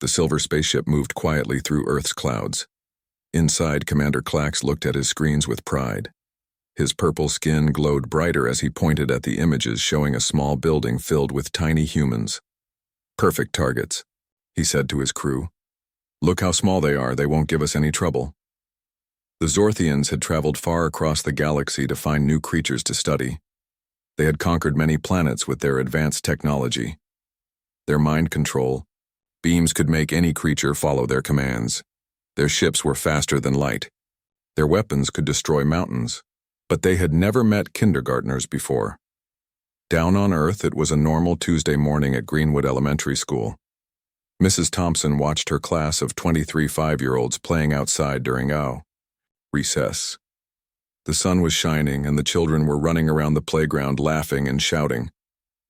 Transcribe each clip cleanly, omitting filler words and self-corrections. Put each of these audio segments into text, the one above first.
The silver spaceship moved quietly through Earth's clouds. Inside, Commander Clax looked at his screens with pride. His purple skin glowed brighter as he pointed at the images showing a small building filled with tiny humans. "Perfect targets," he said to his crew. "Look how small they are, they won't give us any trouble." The Zorthians had traveled far across the galaxy to find new creatures to study. They had conquered many planets with their advanced technology. Their mind control beams could make any creature follow their commands. Their ships were faster than light. Their weapons could destroy mountains. But they had never met kindergartners before. Down on Earth, it was a normal Tuesday morning at Greenwood Elementary School. Mrs. Thompson watched her class of 23 5-year-olds playing outside during recess. The sun was shining and the children were running around the playground laughing and shouting.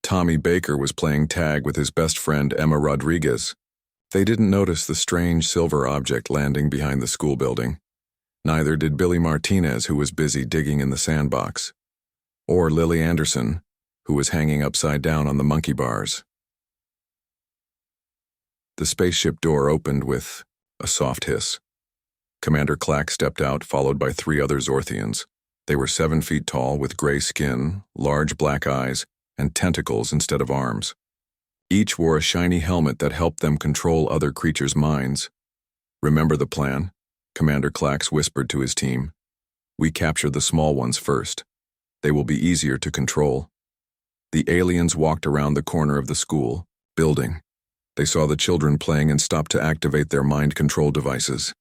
Tommy Baker was playing tag with his best friend Emma Rodriguez. They didn't notice the strange silver object landing behind the school building. Neither did Billy Martinez, who was busy digging in the sandbox, or Lily Anderson, who was hanging upside down on the monkey bars. The spaceship door opened with a soft hiss. Commander Clack stepped out, followed by 3 other Zorthians. They were 7 feet tall, with gray skin, large black eyes, and tentacles instead of arms. Each wore a shiny helmet that helped them control other creatures' minds. "Remember the plan?" Commander Clax whispered to his team. "We capture the small ones first. They will be easier to control." The aliens walked around the corner of the school building. They saw the children playing and stopped to activate their mind control devices.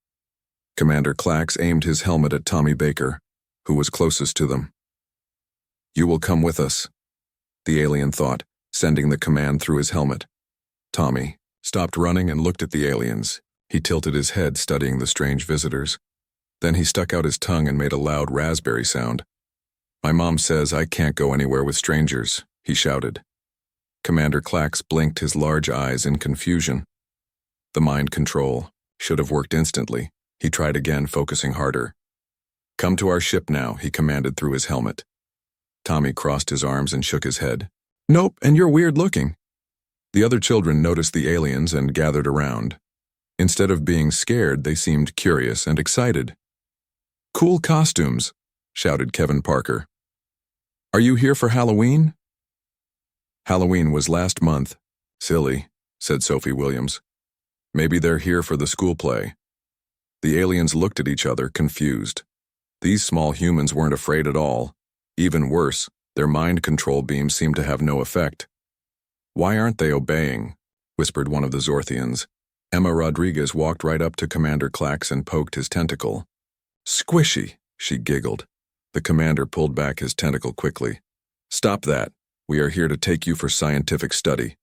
Commander Clax aimed his helmet at Tommy Baker, who was closest to them. "You will come with us," the alien thought, sending the command through his helmet. Tommy stopped running and looked at the aliens. He tilted his head, studying the strange visitors. Then he stuck out his tongue and made a loud raspberry sound. "My mom says I can't go anywhere with strangers," he shouted. Commander Clax blinked his large eyes in confusion. The mind control should have worked instantly. He tried again, focusing harder. "Come to our ship now," he commanded through his helmet. Tommy crossed his arms and shook his head. "Nope, and you're weird looking." The other children noticed the aliens and gathered around. Instead of being scared, they seemed curious and excited. "Cool costumes," shouted Kevin Parker. "Are you here for Halloween?" "Halloween was last month." "Silly," said Sophie Williams. "Maybe they're here for the school play." The aliens looked at each other, confused. These small humans weren't afraid at all. Even worse, their mind control beams seemed to have no effect. "Why aren't they obeying?" whispered one of the Zorthians. Emma Rodriguez walked right up to Commander Clax and poked his tentacle. "Squishy," she giggled. The commander pulled back his tentacle quickly. "Stop that. We are here to take you for scientific study."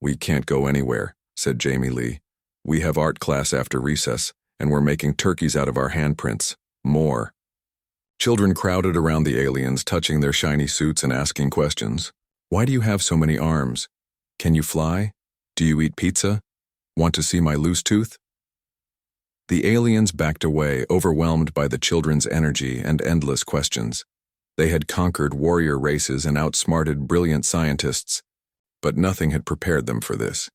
"We can't go anywhere," said Jamie Lee. "We have art class after recess, and we're making turkeys out of our handprints. More." Children crowded around the aliens, touching their shiny suits and asking questions. "Why do you have so many arms? Can you fly? Do you eat pizza? Want to see my loose tooth?" The aliens backed away, overwhelmed by the children's energy and endless questions. They had conquered warrior races and outsmarted brilliant scientists, but nothing had prepared them for this.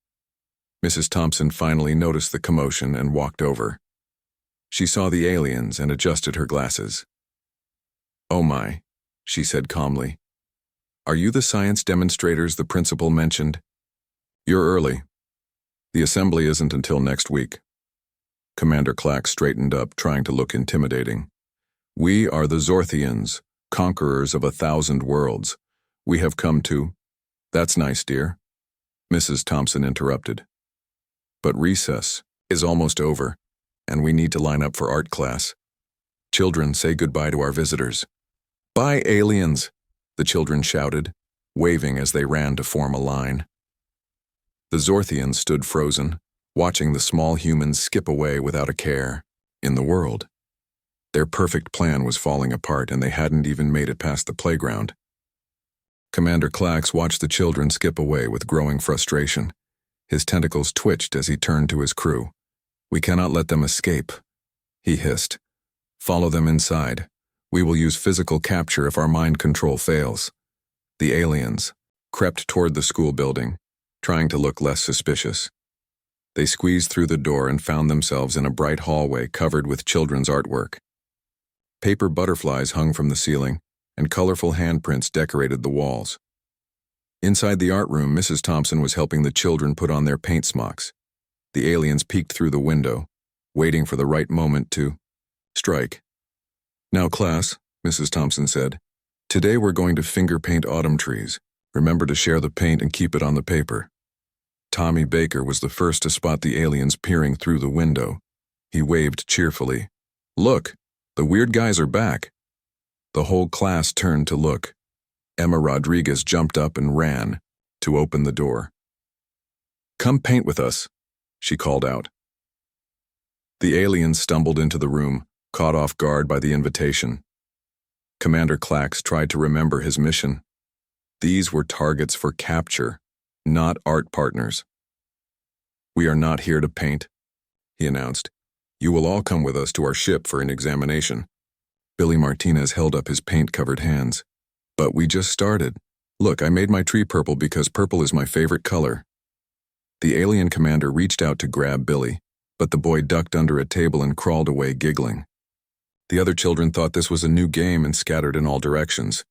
Mrs. Thompson finally noticed the commotion and walked over. She saw the aliens and adjusted her glasses. "Oh my," she said calmly. "Are you the science demonstrators the principal mentioned?" "You're early. The assembly isn't until next week." Commander Clack straightened up, trying to look intimidating. "We are the Zorthians, conquerors of 1,000 worlds. We have come to—" "That's nice, dear," Mrs. Thompson interrupted. "But recess is almost over, and we need to line up for art class. Children, say goodbye to our visitors." "Bye, aliens," the children shouted, waving as they ran to form a line. The Zorthians stood frozen, watching the small humans skip away without a care in the world. Their perfect plan was falling apart, and they hadn't even made it past the playground. Commander Clax watched the children skip away with growing frustration. His tentacles twitched as he turned to his crew. "We cannot let them escape," he hissed. "Follow them inside. We will use physical capture if our mind control fails." The aliens crept toward the school building, trying to look less suspicious. They squeezed through the door and found themselves in a bright hallway covered with children's artwork. Paper butterflies hung from the ceiling, and colorful handprints decorated the walls. Inside the art room, Mrs. Thompson was helping the children put on their paint smocks. The aliens peeked through the window, waiting for the right moment to strike. "Now, class," Mrs. Thompson said, "today we're going to finger paint autumn trees. Remember to share the paint and keep it on the paper." Tommy Baker was the first to spot the aliens peering through the window. He waved cheerfully. "Look, the weird guys are back." The whole class turned to look. Emma Rodriguez jumped up and ran to open the door. "Come paint with us," she called out. The aliens stumbled into the room, caught off guard by the invitation. Commander Clax tried to remember his mission. These were targets for capture, not art partners. "We are not here to paint," he announced. "You will all come with us to our ship for an examination." Billy Martinez held up his paint-covered hands. "But we just started. Look, I made my tree purple because purple is my favorite color." The alien commander reached out to grab Billy, but the boy ducked under a table and crawled away giggling. The other children thought this was a new game and scattered in all directions.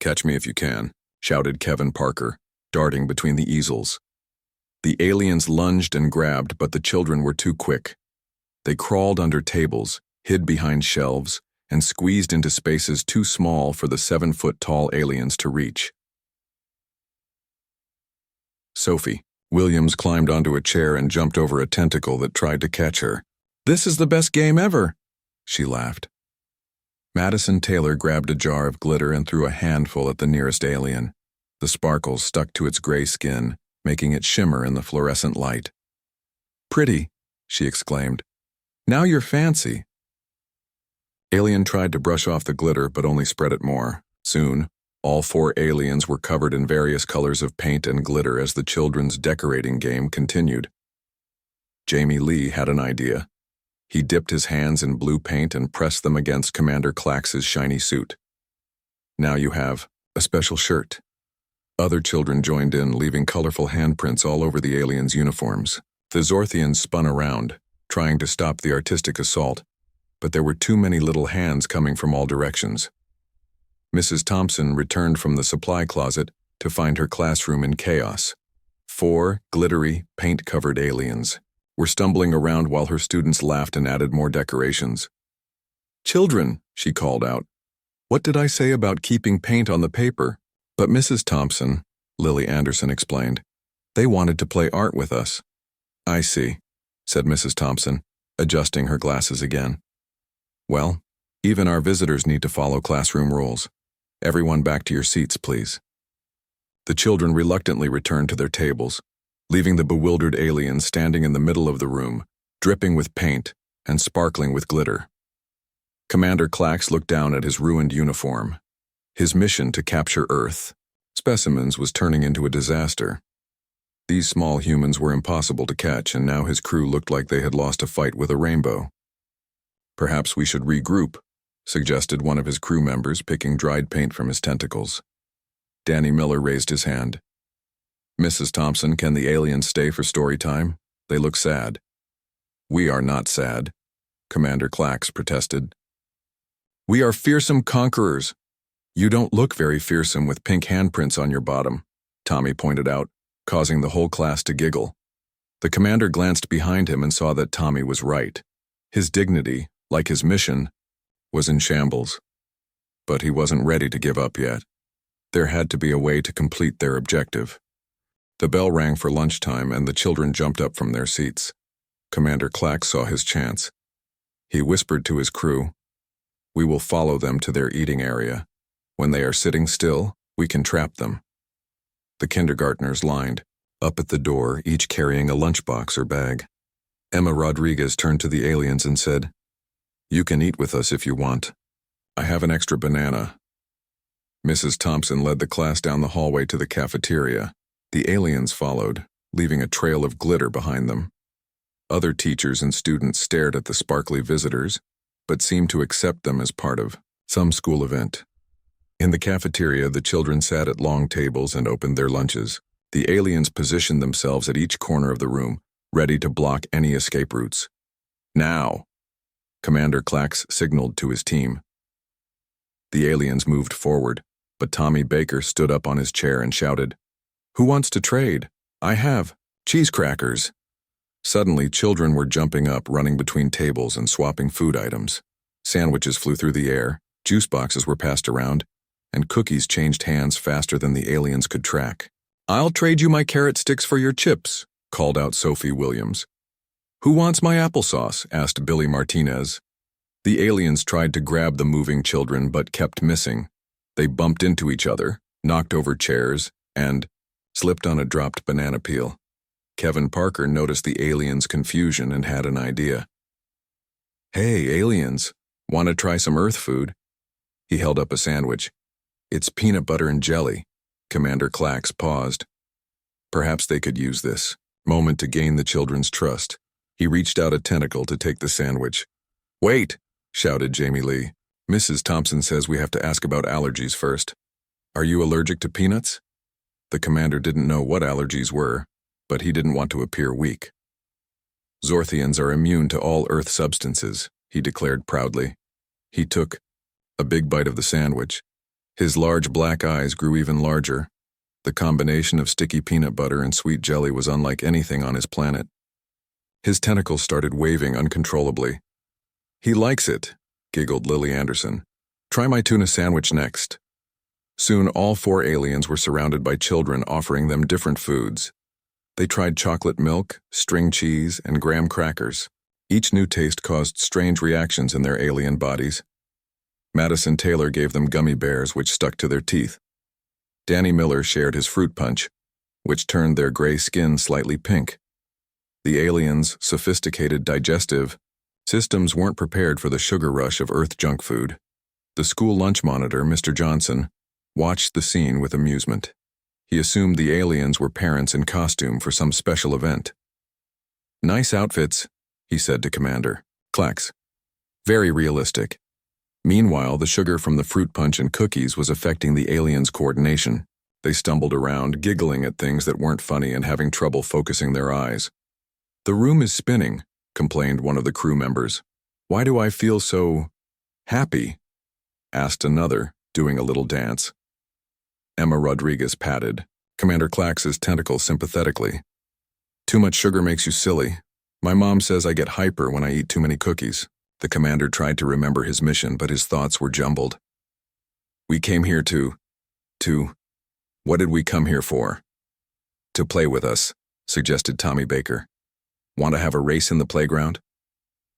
"Catch me if you can," shouted Kevin Parker, darting between the easels. The aliens lunged and grabbed, but the children were too quick. They crawled under tables, hid behind shelves, and squeezed into spaces too small for the 7-foot-tall aliens to reach. Sophie Williams climbed onto a chair and jumped over a tentacle that tried to catch her. "This is the best game ever," she laughed. Madison Taylor grabbed a jar of glitter and threw a handful at the nearest alien. The sparkles stuck to its gray skin, making it shimmer in the fluorescent light. "Pretty," she exclaimed. "Now you're fancy." Alien tried to brush off the glitter but only spread it more. Soon, all 4 aliens were covered in various colors of paint and glitter as the children's decorating game continued. Jamie Lee had an idea. He dipped his hands in blue paint and pressed them against Commander Clax's shiny suit. "Now you have a special shirt." Other children joined in, leaving colorful handprints all over the aliens' uniforms. The Zorthians spun around, trying to stop the artistic assault, but there were too many little hands coming from all directions. Mrs. Thompson returned from the supply closet to find her classroom in chaos. 4 glittery, paint-covered aliens were stumbling around while her students laughed and added more decorations. "Children," she called out, "what did I say about keeping paint on the paper?" "But Mrs. Thompson," Lily Anderson explained, "they wanted to play art with us." "I see," said Mrs. Thompson, adjusting her glasses again. "Well, even our visitors need to follow classroom rules. Everyone back to your seats, please." The children reluctantly returned to their tables, leaving the bewildered aliens standing in the middle of the room, dripping with paint and sparkling with glitter. Commander Clax looked down at his ruined uniform. His mission to capture Earth specimens was turning into a disaster. These small humans were impossible to catch, and now his crew looked like they had lost a fight with a rainbow. "Perhaps we should regroup," suggested one of his crew members, picking dried paint from his tentacles. Danny Miller raised his hand. "Mrs. Thompson, can the aliens stay for story time? They look sad." "We are not sad," Commander Clax protested. "We are fearsome conquerors." "You don't look very fearsome with pink handprints on your bottom," Tommy pointed out, causing the whole class to giggle. The commander glanced behind him and saw that Tommy was right. His dignity, like his mission, was in shambles. But he wasn't ready to give up yet. There had to be a way to complete their objective. The bell rang for lunchtime and the children jumped up from their seats. Commander Clax saw his chance. He whispered to his crew, "We will follow them to their eating area. When they are sitting still, we can trap them." The kindergartners lined up at the door, each carrying a lunchbox or bag. Emma Rodriguez turned to the aliens and said, "You can eat with us if you want. I have an extra banana." Mrs. Thompson led the class down the hallway to the cafeteria. The aliens followed, leaving a trail of glitter behind them. Other teachers and students stared at the sparkly visitors, but seemed to accept them as part of some school event. In the cafeteria, the children sat at long tables and opened their lunches. The aliens positioned themselves at each corner of the room, ready to block any escape routes. Now! Commander Clax signaled to his team. The aliens moved forward, but Tommy Baker stood up on his chair and shouted, "Who wants to trade? I have cheese crackers." Suddenly, children were jumping up, running between tables and swapping food items. Sandwiches flew through the air, juice boxes were passed around, and cookies changed hands faster than the aliens could track. "I'll trade you my carrot sticks for your chips," called out Sophie Williams. "Who wants my applesauce?" asked Billy Martinez. The aliens tried to grab the moving children but kept missing. They bumped into each other, knocked over chairs, and slipped on a dropped banana peel. Kevin Parker noticed the aliens' confusion and had an idea. "Hey, aliens, want to try some Earth food?" He held up a sandwich. "It's peanut butter and jelly." Commander Clax paused. Perhaps they could use this moment to gain the children's trust. He reached out a tentacle to take the sandwich. "Wait!" shouted Jamie Lee. "Mrs. Thompson says we have to ask about allergies first. Are you allergic to peanuts?" The commander didn't know what allergies were, but he didn't want to appear weak. "Zorthians are immune to all Earth substances," he declared proudly. He took a big bite of the sandwich. His large black eyes grew even larger. The combination of sticky peanut butter and sweet jelly was unlike anything on his planet. His tentacles started waving uncontrollably. "He likes it," giggled Lily Anderson. "Try my tuna sandwich next." Soon all 4 aliens were surrounded by children offering them different foods. They tried chocolate milk, string cheese, and graham crackers. Each new taste caused strange reactions in their alien bodies. Madison Taylor gave them gummy bears, which stuck to their teeth. Danny Miller shared his fruit punch, which turned their gray skin slightly pink. The aliens' sophisticated digestive systems weren't prepared for the sugar rush of Earth junk food. The school lunch monitor, Mr. Johnson, watched the scene with amusement. He assumed the aliens were parents in costume for some special event. "Nice outfits," he said to Commander Clax. "Very realistic." Meanwhile, the sugar from the fruit punch and cookies was affecting the aliens' coordination. They stumbled around, giggling at things that weren't funny and having trouble focusing their eyes. "The room is spinning," complained one of the crew members. "Why do I feel so happy?" asked another, doing a little dance. Emma Rodriguez patted Commander Clax's tentacle sympathetically. "Too much sugar makes you silly. My mom says I get hyper when I eat too many cookies." The commander tried to remember his mission, but his thoughts were jumbled. "We came here to... What did we come here for?" "To play with us," suggested Tommy Baker. "Want to have a race in the playground?"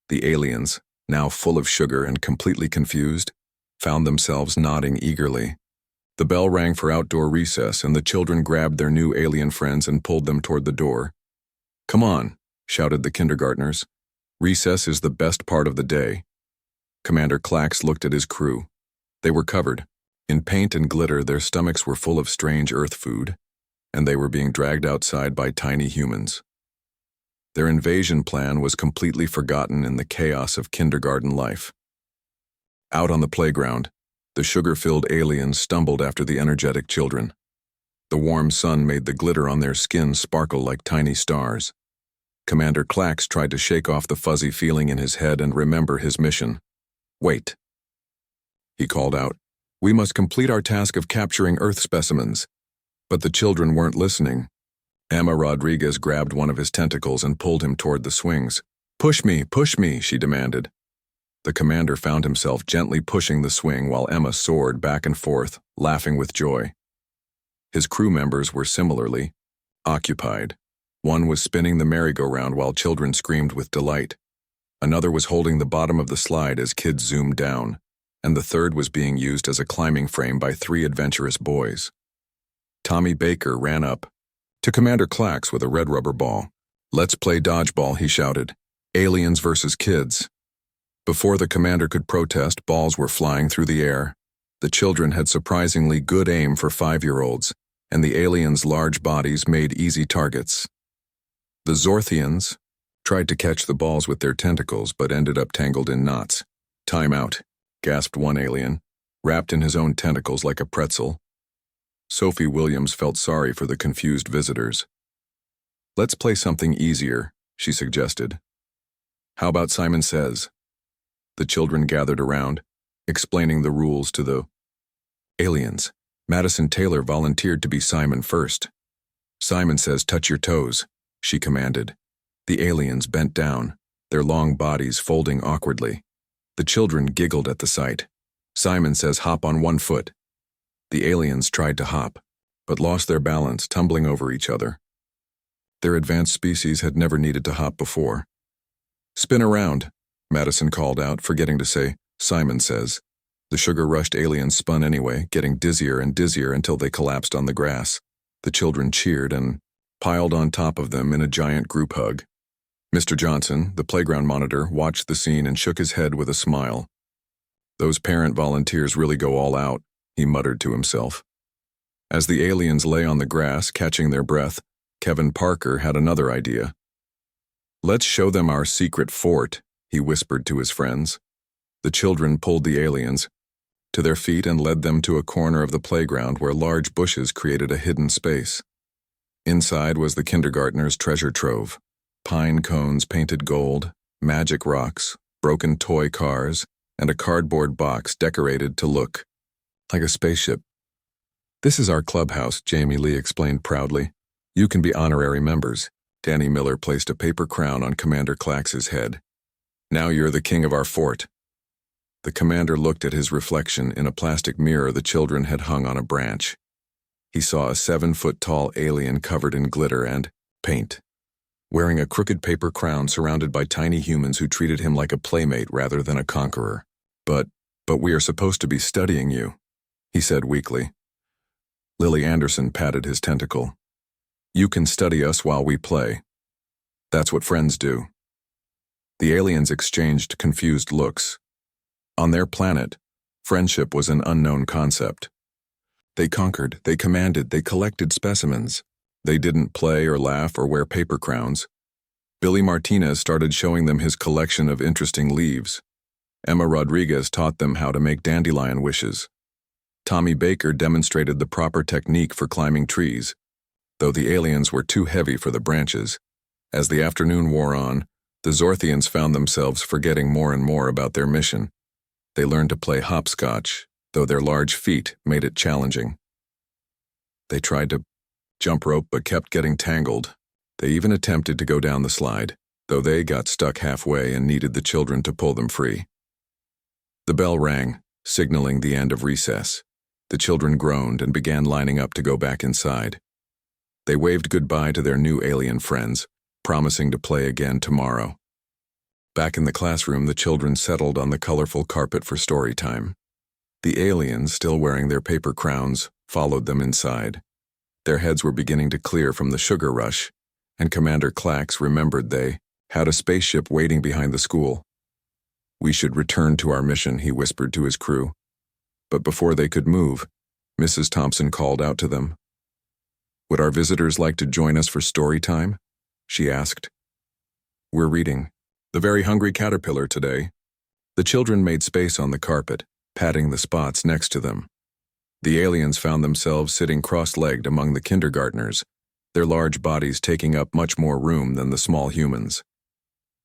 The aliens, now full of sugar and completely confused, found themselves nodding eagerly. The bell rang for outdoor recess, and the children grabbed their new alien friends and pulled them toward the door. "Come on," shouted the kindergartners. "Recess is the best part of the day." Commander Clax looked at his crew. They were covered in paint and glitter. Their stomachs were full of strange Earth food, and they were being dragged outside by tiny humans. Their invasion plan was completely forgotten in the chaos of kindergarten life. Out on the playground, the sugar-filled aliens stumbled after the energetic children. The warm sun made the glitter on their skin sparkle like tiny stars. Commander Clax tried to shake off the fuzzy feeling in his head and remember his mission. "Wait," he called out. "We must complete our task of capturing Earth specimens." But the children weren't listening. Emma Rodriguez grabbed one of his tentacles and pulled him toward the swings. Push me," she demanded. The commander found himself gently pushing the swing while Emma soared back and forth, laughing with joy. His crew members were similarly occupied. One was spinning the merry-go-round while children screamed with delight. Another was holding the bottom of the slide as kids zoomed down, and the third was being used as a climbing frame by 3 adventurous boys. Tommy Baker ran up to Commander Clax with a red rubber ball. "Let's play dodgeball," he shouted. "Aliens versus kids." Before the commander could protest, balls were flying through the air. The children had surprisingly good aim for 5-year-olds, and the aliens' large bodies made easy targets. The Zorthians tried to catch the balls with their tentacles but ended up tangled in knots. "Time out," gasped one alien, wrapped in his own tentacles like a pretzel. Sophie Williams felt sorry for the confused visitors. "Let's play something easier," she suggested. How about Simon Says? The children gathered around, explaining the rules to the aliens. Madison Taylor volunteered to be Simon first. Simon Says, touch your toes, she commanded. The aliens bent down, their long bodies folding awkwardly. The children giggled at the sight. Simon Says, hop on one foot. The aliens tried to hop, but lost their balance, tumbling over each other. Their advanced species had never needed to hop before. Spin around, Madison called out, forgetting to say, Simon Says. The sugar-rushed aliens spun anyway, getting dizzier and dizzier until they collapsed on the grass. The children cheered and piled on top of them in a giant group hug. Mr. Johnson, the playground monitor, watched the scene and shook his head with a smile. Those parent volunteers really go all out, he muttered to himself. As the aliens lay on the grass, catching their breath, Kevin Parker had another idea. Let's show them our secret fort, he whispered to his friends. The children pulled the aliens to their feet and led them to a corner of the playground where large bushes created a hidden space. Inside was the kindergartners' treasure trove: pine cones painted gold, magic rocks, broken toy cars, and a cardboard box decorated to look like a spaceship. This is our clubhouse, Jamie Lee explained proudly. You can be honorary members. Danny Miller placed a paper crown on Commander Clax's head. Now you're the king of our fort. The commander looked at his reflection in a plastic mirror the children had hung on a branch. He saw a 7-foot-tall alien covered in glitter and paint, wearing a crooked paper crown surrounded by tiny humans who treated him like a playmate rather than a conqueror. But we are supposed to be studying you, he said weakly. Lily Anderson patted his tentacle. You can study us while we play. That's what friends do. The aliens exchanged confused looks. On their planet, friendship was an unknown concept. They conquered, they commanded, they collected specimens. They didn't play or laugh or wear paper crowns. Billy Martinez started showing them his collection of interesting leaves. Emma Rodriguez taught them how to make dandelion wishes. Tommy Baker demonstrated the proper technique for climbing trees, though the aliens were too heavy for the branches. As the afternoon wore on, the Zorthians found themselves forgetting more and more about their mission. They learned to play hopscotch, though their large feet made it challenging. They tried to jump rope but kept getting tangled. They even attempted to go down the slide, though they got stuck halfway and needed the children to pull them free. The bell rang, signaling the end of recess. The children groaned and began lining up to go back inside. They waved goodbye to their new alien friends, promising to play again tomorrow. Back in the classroom, the children settled on the colorful carpet for story time. The aliens, still wearing their paper crowns, followed them inside. Their heads were beginning to clear from the sugar rush, and Commander Clax remembered they had a spaceship waiting behind the school. We should return to our mission, he whispered to his crew. But before they could move, Mrs. Thompson called out to them. Would our visitors like to join us for story time? She asked. We're reading The Very Hungry Caterpillar today. The children made space on the carpet, patting the spots next to them. The aliens found themselves sitting cross-legged among the kindergartners, their large bodies taking up much more room than the small humans.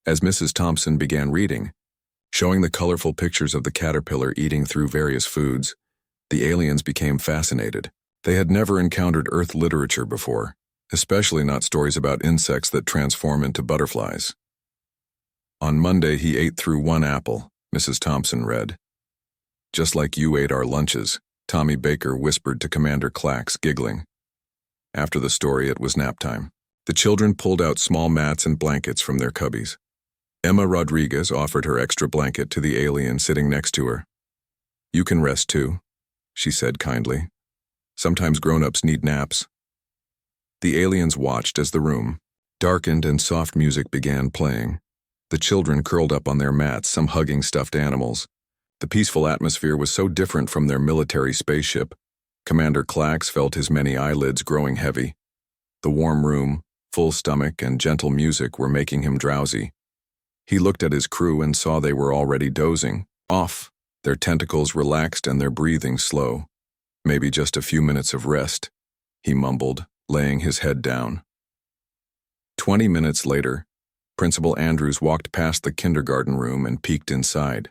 As Mrs. Thompson began reading, showing the colorful pictures of the caterpillar eating through various foods, the aliens became fascinated. They had never encountered Earth literature before, especially not stories about insects that transform into butterflies. On Monday, he ate through one apple, Mrs. Thompson read. Just like you ate our lunches, Tommy Baker whispered to Commander Clax, giggling. After the story, it was nap time. The children pulled out small mats and blankets from their cubbies. Emma Rodriguez offered her extra blanket to the alien sitting next to her. You can rest too, she said kindly. Sometimes grown-ups need naps. The aliens watched as the room darkened and soft music began playing. The children curled up on their mats, some hugging stuffed animals. The peaceful atmosphere was so different from their military spaceship. Commander Clax felt his many eyelids growing heavy. The warm room, full stomach, and gentle music were making him drowsy. He looked at his crew and saw they were already dozing off, their tentacles relaxed and their breathing slow. Maybe just a few minutes of rest, he mumbled, laying his head down. 20 minutes later, Principal Andrews walked past the kindergarten room and peeked inside.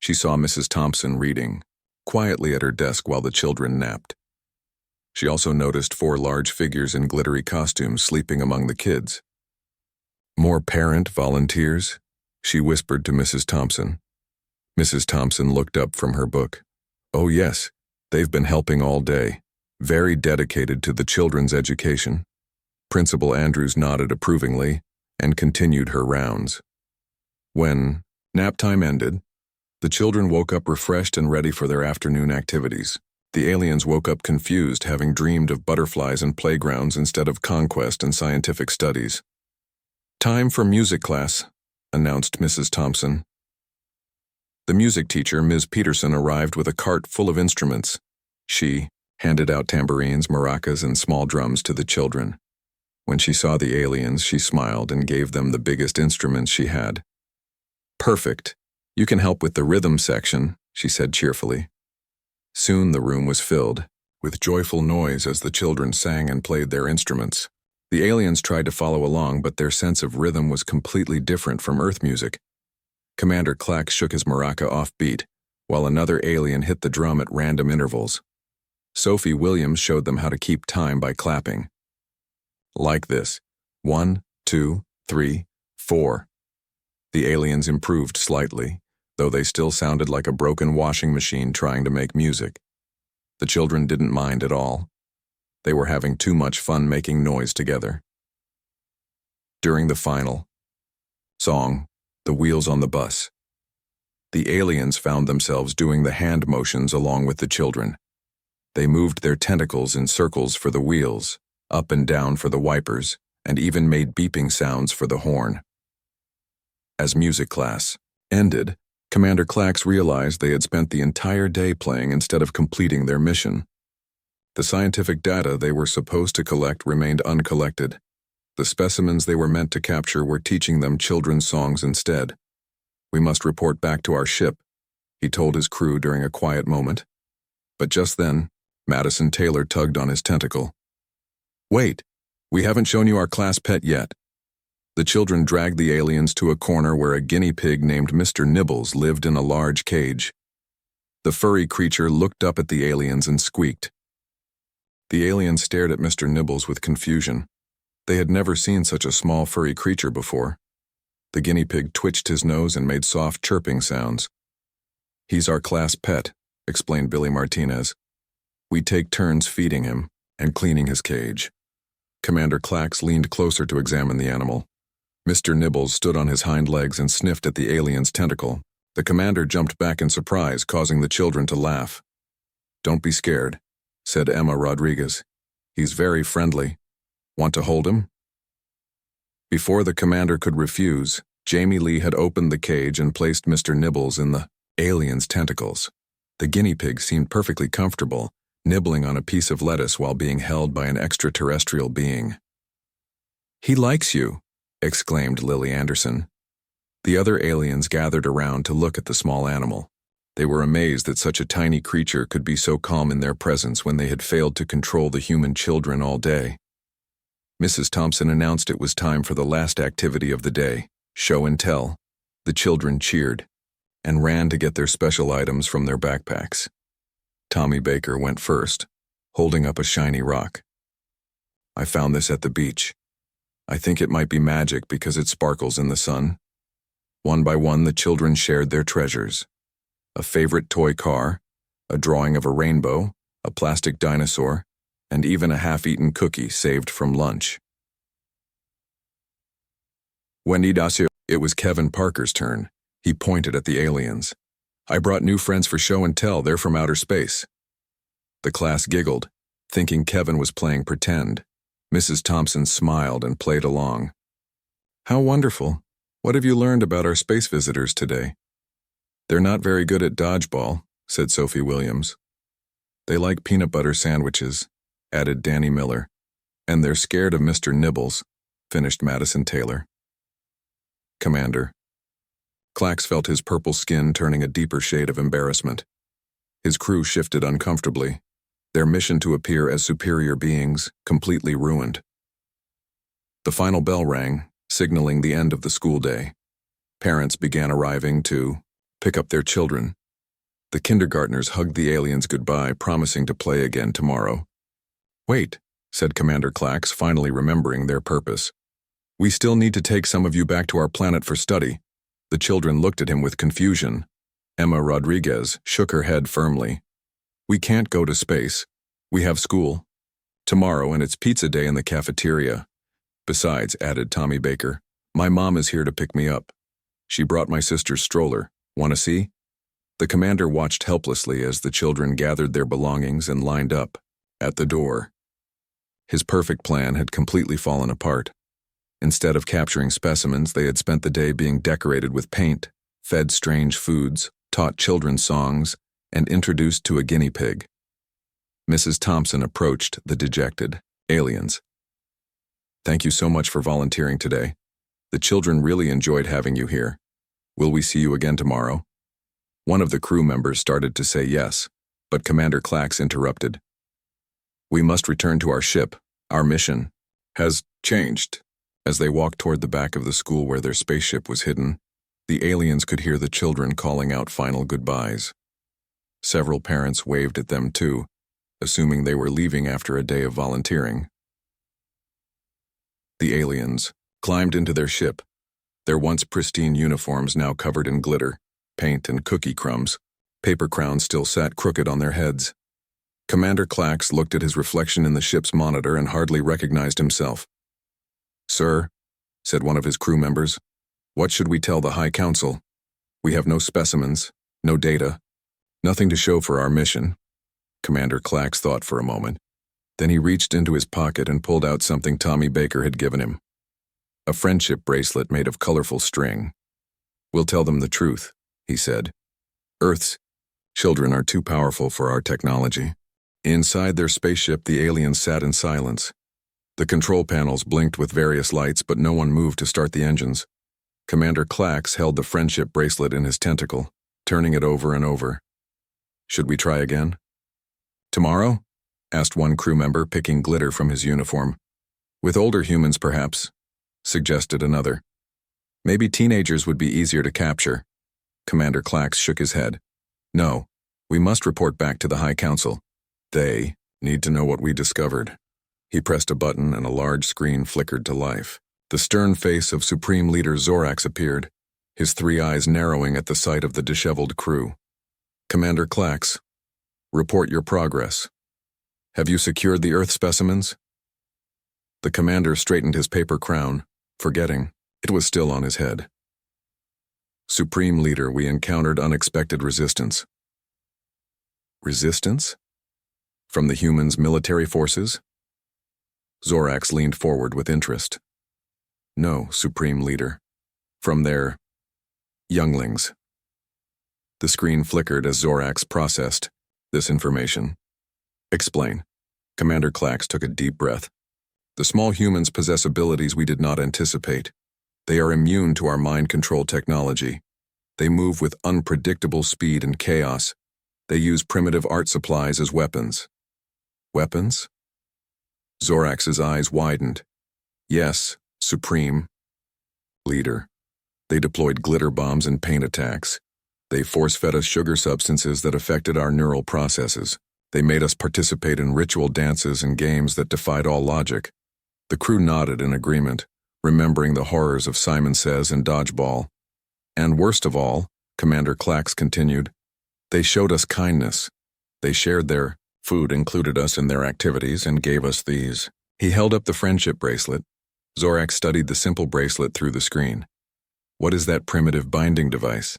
She saw Mrs. Thompson reading, quietly at her desk while the children napped. She also noticed 4 large figures in glittery costumes sleeping among the kids. "More parent volunteers?" she whispered to Mrs. Thompson. Mrs. Thompson looked up from her book. "Oh yes, they've been helping all day, very dedicated to the children's education." Principal Andrews nodded approvingly and continued her rounds. When nap time ended, the children woke up refreshed and ready for their afternoon activities. The aliens woke up confused, having dreamed of butterflies and playgrounds instead of conquest and scientific studies. "Time for music class," announced Mrs. Thompson. The music teacher, Ms. Peterson, arrived with a cart full of instruments. She handed out tambourines, maracas, and small drums to the children. When she saw the aliens, she smiled and gave them the biggest instruments she had. "Perfect. You can help with the rhythm section," she said cheerfully. Soon the room was filled with joyful noise as the children sang and played their instruments. The aliens tried to follow along, but their sense of rhythm was completely different from Earth music. Commander Clack shook his maraca off-beat, while another alien hit the drum at random intervals. Sophie Williams showed them how to keep time by clapping. Like this: 1, 2, 3, 4. The aliens improved slightly, though they still sounded like a broken washing machine trying to make music. The children didn't mind at all. They were having too much fun making noise together. During the final song, "The Wheels on the Bus," the aliens found themselves doing the hand motions along with the children. They moved their tentacles in circles for the wheels, up and down for the wipers, and even made beeping sounds for the horn. As music class ended, Commander Clax realized they had spent the entire day playing instead of completing their mission. The scientific data they were supposed to collect remained uncollected. The specimens they were meant to capture were teaching them children's songs instead. "We must report back to our ship," he told his crew during a quiet moment. But just then, Madison Taylor tugged on his tentacle. "Wait, we haven't shown you our class pet yet." The children dragged the aliens to a corner where a guinea pig named Mr. Nibbles lived in a large cage. The furry creature looked up at the aliens and squeaked. The aliens stared at Mr. Nibbles with confusion. They had never seen such a small furry creature before. The guinea pig twitched his nose and made soft chirping sounds. "He's our class pet," explained Billy Martinez. "We take turns feeding him and cleaning his cage." Commander Clax leaned closer to examine the animal. Mr. Nibbles stood on his hind legs and sniffed at the alien's tentacle. The commander jumped back in surprise, causing the children to laugh. "Don't be scared," said Emma Rodriguez. "He's very friendly. Want to hold him?" Before the commander could refuse, Jamie Lee had opened the cage and placed Mr. Nibbles in the alien's tentacles. The guinea pig seemed perfectly comfortable, nibbling on a piece of lettuce while being held by an extraterrestrial being. "He likes you," exclaimed Lily Anderson. The other aliens gathered around to look at the small animal. They were amazed that such a tiny creature could be so calm in their presence when they had failed to control the human children all day. Mrs. Thompson announced it was time for the last activity of the day, show and tell. The children cheered and ran to get their special items from their backpacks. Tommy Baker went first, holding up a shiny rock. "I found this at the beach. I think it might be magic because it sparkles in the sun." One by one, the children shared their treasures: a favorite toy car, a drawing of a rainbow, a plastic dinosaur, and even a half-eaten cookie saved from lunch. Wendy Dacio. It was Kevin Parker's turn. He pointed at the aliens. "I brought new friends for show and tell. They're from outer space." The class giggled, thinking Kevin was playing pretend. Mrs. Thompson smiled and played along. "How wonderful. What have you learned about our space visitors today?" "They're not very good at dodgeball," said Sophie Williams. "They like peanut butter sandwiches," added Danny Miller. "And they're scared of Mr. Nibbles," finished Madison Taylor. Commander. Clax felt his purple skin turning a deeper shade of embarrassment. His crew shifted uncomfortably, their mission to appear as superior beings completely ruined. The final bell rang, signaling the end of the school day. Parents began arriving to pick up their children. The kindergartners hugged the aliens goodbye, promising to play again tomorrow. "Wait," said Commander Clax, finally remembering their purpose. "We still need to take some of you back to our planet for study." The children looked at him with confusion. Emma Rodriguez shook her head firmly. "We can't go to space. We have school tomorrow, and it's pizza day in the cafeteria. Besides," added Tommy Baker, "my mom is here to pick me up. She brought my sister's stroller. Want to see?" The commander watched helplessly as the children gathered their belongings and lined up at the door. His perfect plan had completely fallen apart. Instead of capturing specimens, they had spent the day being decorated with paint, fed strange foods, taught children songs, and introduced to a guinea pig. Mrs. Thompson approached the dejected aliens. "Thank you so much for volunteering today. The children really enjoyed having you here. Will we see you again tomorrow?" One of the crew members started to say yes, but Commander Clax interrupted. "We must return to our ship. Our mission has changed." As they walked toward the back of the school where their spaceship was hidden, the aliens could hear the children calling out final goodbyes. Several parents waved at them too, assuming they were leaving after a day of volunteering. The aliens climbed into their ship, their once pristine uniforms now covered in glitter, paint, and cookie crumbs. Paper crowns still sat crooked on their heads. Commander Clax looked at his reflection in the ship's monitor and hardly recognized himself. "Sir," said one of his crew members, "what should we tell the High Council? We have no specimens, no data, nothing to show for our mission." Commander Clax thought for a moment. Then he reached into his pocket and pulled out something Tommy Baker had given him. A friendship bracelet made of colorful string. "We'll tell them the truth," he said. "Earth's children are too powerful for our technology." Inside their spaceship, the aliens sat in silence. The control panels blinked with various lights, but no one moved to start the engines. Commander Clax held the friendship bracelet in his tentacle, turning it over and over. "Should we try again?" "Tomorrow?" asked one crew member, picking glitter from his uniform. "With older humans, perhaps," suggested another. "Maybe teenagers would be easier to capture." Commander Clax shook his head. "No, we must report back to the High Council. They need to know what we discovered." He pressed a button and a large screen flickered to life. The stern face of Supreme Leader Zorax appeared, his 3 eyes narrowing at the sight of the disheveled crew. "Commander Clax, report your progress. Have you secured the Earth specimens?" The commander straightened his paper crown, forgetting it was still on his head. "Supreme Leader, we encountered unexpected resistance." "Resistance? From the humans' military forces?" Zorax leaned forward with interest. "No, Supreme Leader. From their younglings." The screen flickered as Zorax processed this information. "Explain." Commander Clax took a deep breath. "The small humans possess abilities we did not anticipate. They are immune to our mind control technology. They move with unpredictable speed and chaos. They use primitive art supplies as weapons." "Weapons?" Zorax's eyes widened. "Yes, Supreme Leader. They deployed glitter bombs and paint attacks. They force-fed us sugar substances that affected our neural processes. They made us participate in ritual dances and games that defied all logic." The crew nodded in agreement, remembering the horrors of Simon Says and Dodgeball. "And worst of all," Commander Clax continued, "they showed us kindness. They shared their food, included us in their activities, and gave us these." He held up the friendship bracelet. Zorax studied the simple bracelet through the screen. "What is that primitive binding device?"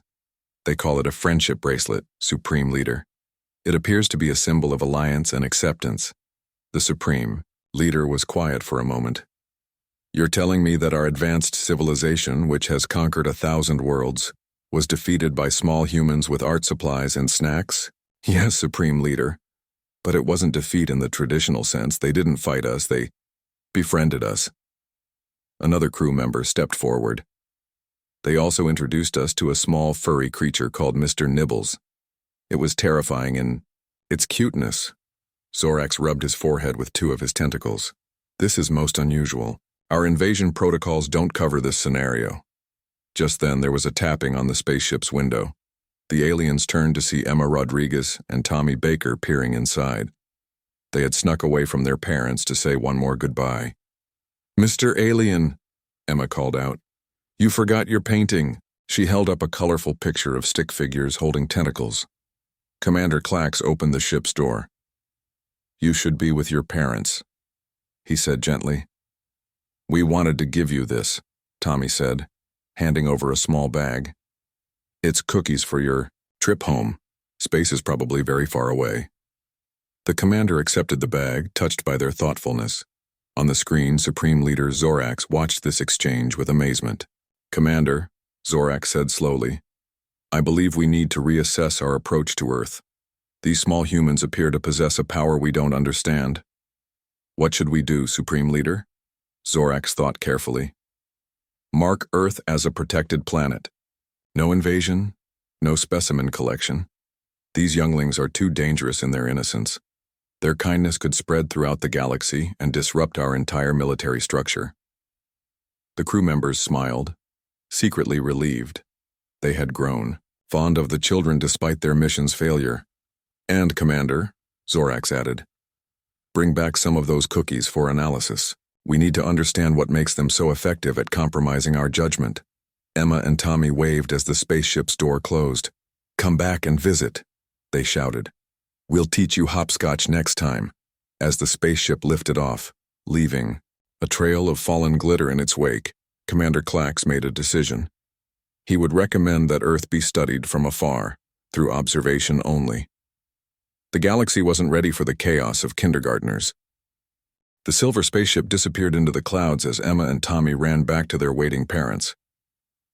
"They call it a friendship bracelet, Supreme Leader. It appears to be a symbol of alliance and acceptance." The Supreme Leader was quiet for a moment. "You're telling me that our advanced civilization, which has conquered 1,000 worlds, was defeated by small humans with art supplies and snacks?" "Yes, Supreme Leader. But it wasn't defeat in the traditional sense. They didn't fight us, they befriended us." Another crew member stepped forward. "They also introduced us to a small furry creature called Mr. Nibbles. It was terrifying in its cuteness." Zorax rubbed his forehead with 2 of his tentacles. "This is most unusual. Our invasion protocols don't cover this scenario. Just then, there was a tapping on the spaceship's window. The aliens turned to see Emma Rodriguez and Tommy Baker peering inside. They had snuck away from their parents to say one more goodbye. "Mr. Alien," Emma called out. "You forgot your painting." She held up a colorful picture of stick figures holding tentacles. Commander Clax opened the ship's door. "You should be with your parents," he said gently. "We wanted to give you this," Tommy said, handing over a small bag. "It's cookies for your trip home. Space is probably very far away." The commander accepted the bag, touched by their thoughtfulness. On the screen, Supreme Leader Zorax watched this exchange with amazement. "Commander," Zorax said slowly, "I believe we need to reassess our approach to Earth. These small humans appear to possess a power we don't understand." "What should we do, Supreme Leader?" Zorax thought carefully. "Mark Earth as a protected planet. No invasion, no specimen collection. These younglings are too dangerous in their innocence. Their kindness could spread throughout the galaxy and disrupt our entire military structure." The crew members smiled, secretly relieved. They had grown, fond of the children despite their mission's failure. "And, Commander," Zorax added, "bring back some of those cookies for analysis. We need to understand what makes them so effective at compromising our judgment." Emma and Tommy waved as the spaceship's door closed. "Come back and visit," they shouted. "We'll teach you hopscotch next time." As the spaceship lifted off, leaving a trail of fallen glitter in its wake, Commander Clax made a decision. He would recommend that Earth be studied from afar, through observation only. The galaxy wasn't ready for the chaos of kindergartners. The silver spaceship disappeared into the clouds as Emma and Tommy ran back to their waiting parents.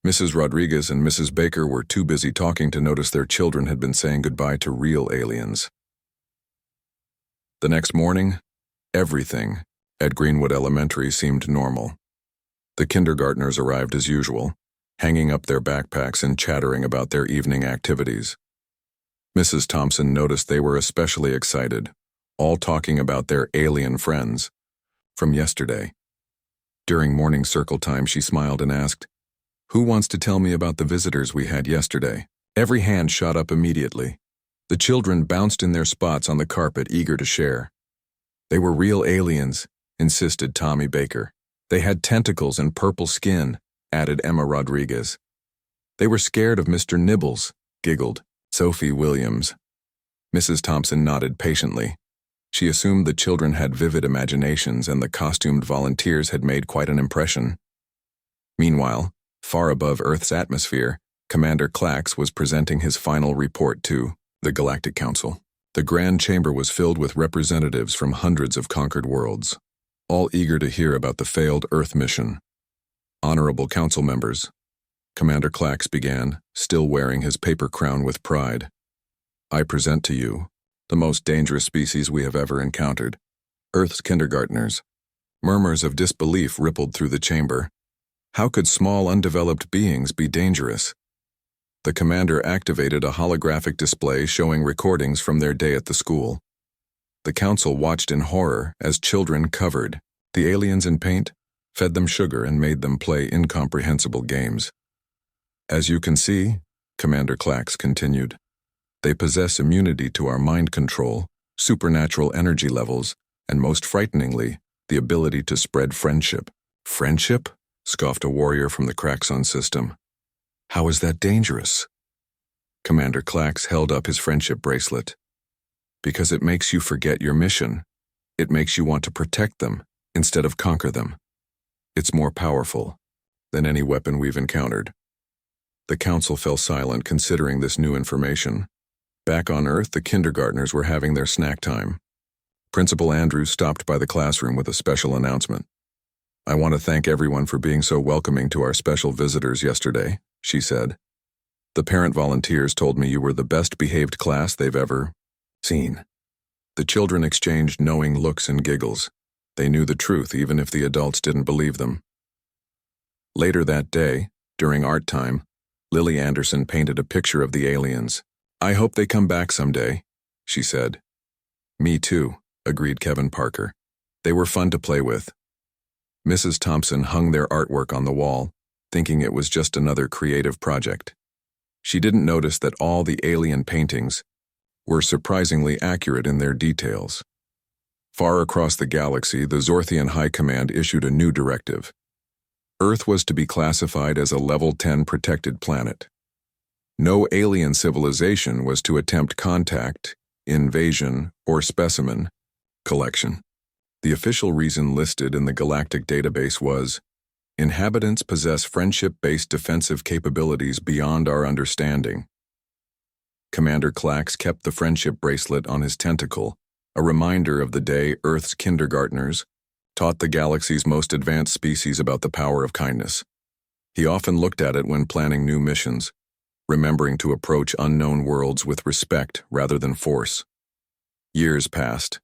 Mrs. Rodriguez and Mrs. Baker were too busy talking to notice their children had been saying goodbye to real aliens. The next morning, everything at Greenwood Elementary seemed normal. The kindergartners arrived as usual, hanging up their backpacks and chattering about their evening activities. Mrs. Thompson noticed they were especially excited, all talking about their alien friends from yesterday. During morning circle time, she smiled and asked, "Who wants to tell me about the visitors we had yesterday?" Every hand shot up immediately. The children bounced in their spots on the carpet, eager to share. "They were real aliens," insisted Tommy Baker. "They had tentacles and purple skin," added Emma Rodriguez. "They were scared of Mr. Nibbles," giggled Sophie Williams. Mrs. Thompson nodded patiently. She assumed the children had vivid imaginations and the costumed volunteers had made quite an impression. Meanwhile, far above Earth's atmosphere, Commander Clax was presenting his final report to the Galactic Council. The Grand Chamber was filled with representatives from hundreds of conquered worlds, all eager to hear about the failed Earth mission. "Honorable Council members," Commander Clax began, still wearing his paper crown with pride, "I present to you the most dangerous species we have ever encountered, Earth's kindergartners." Murmurs of disbelief rippled through the chamber. How could small, undeveloped beings be dangerous? The commander activated a holographic display showing recordings from their day at the school. The council watched in horror as children covered the aliens in paint, fed them sugar, and made them play incomprehensible games. "As you can see," Commander Clax continued, "they possess immunity to our mind control, supernatural energy levels, and most frighteningly, the ability to spread friendship." "Friendship?" scoffed a warrior from the Kraxon system. "How is that dangerous?" Commander Clax held up his friendship bracelet. "Because it makes you forget your mission. It makes you want to protect them instead of conquer them. It's more powerful than any weapon we've encountered." The council fell silent considering this new information. Back on Earth, the kindergartners were having their snack time. Principal Andrews stopped by the classroom with a special announcement. "I want to thank everyone for being so welcoming to our special visitors yesterday," she said. "The parent volunteers told me you were the best behaved class they've ever seen." The children exchanged knowing looks and giggles. They knew the truth even if the adults didn't believe them. Later that day, during art time, Lily Anderson painted a picture of the aliens. "I hope they come back someday," she said. "Me too," agreed Kevin Parker. "They were fun to play with." Mrs. Thompson hung their artwork on the wall, thinking it was just another creative project. She didn't notice that all the alien paintings were surprisingly accurate in their details. Far across the galaxy, the Zorthian High Command issued a new directive. Earth was to be classified as a Level 10 protected planet. No alien civilization was to attempt contact, invasion, or specimen collection. The official reason listed in the Galactic database was, "Inhabitants possess friendship-based defensive capabilities beyond our understanding." Commander Clax kept the friendship bracelet on his tentacle, a reminder of the day Earth's kindergartners taught the galaxy's most advanced species about the power of kindness. He often looked at it when planning new missions, remembering to approach unknown worlds with respect rather than force. Years passed,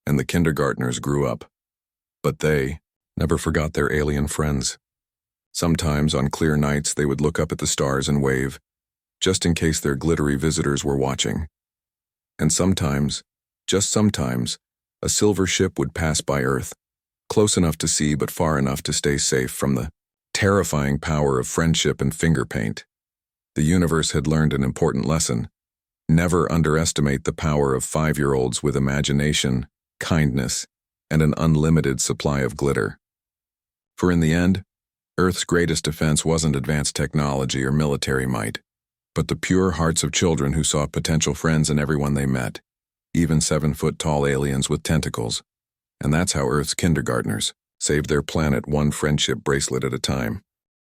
and the kindergartners grew up. But they never forgot their alien friends. Sometimes, on clear nights, they would look up at the stars and wave, just in case their glittery visitors were watching. And sometimes, just sometimes, a silver ship would pass by Earth, close enough to see but far enough to stay safe from the terrifying power of friendship and finger paint. The universe had learned an important lesson. Never underestimate the power of 5-year-olds with imagination, kindness, and an unlimited supply of glitter. For in the end, Earth's greatest defense wasn't advanced technology or military might, but the pure hearts of children who saw potential friends in everyone they met, even 7-foot-tall aliens with tentacles. And that's how Earth's kindergartners saved their planet one friendship bracelet at a time.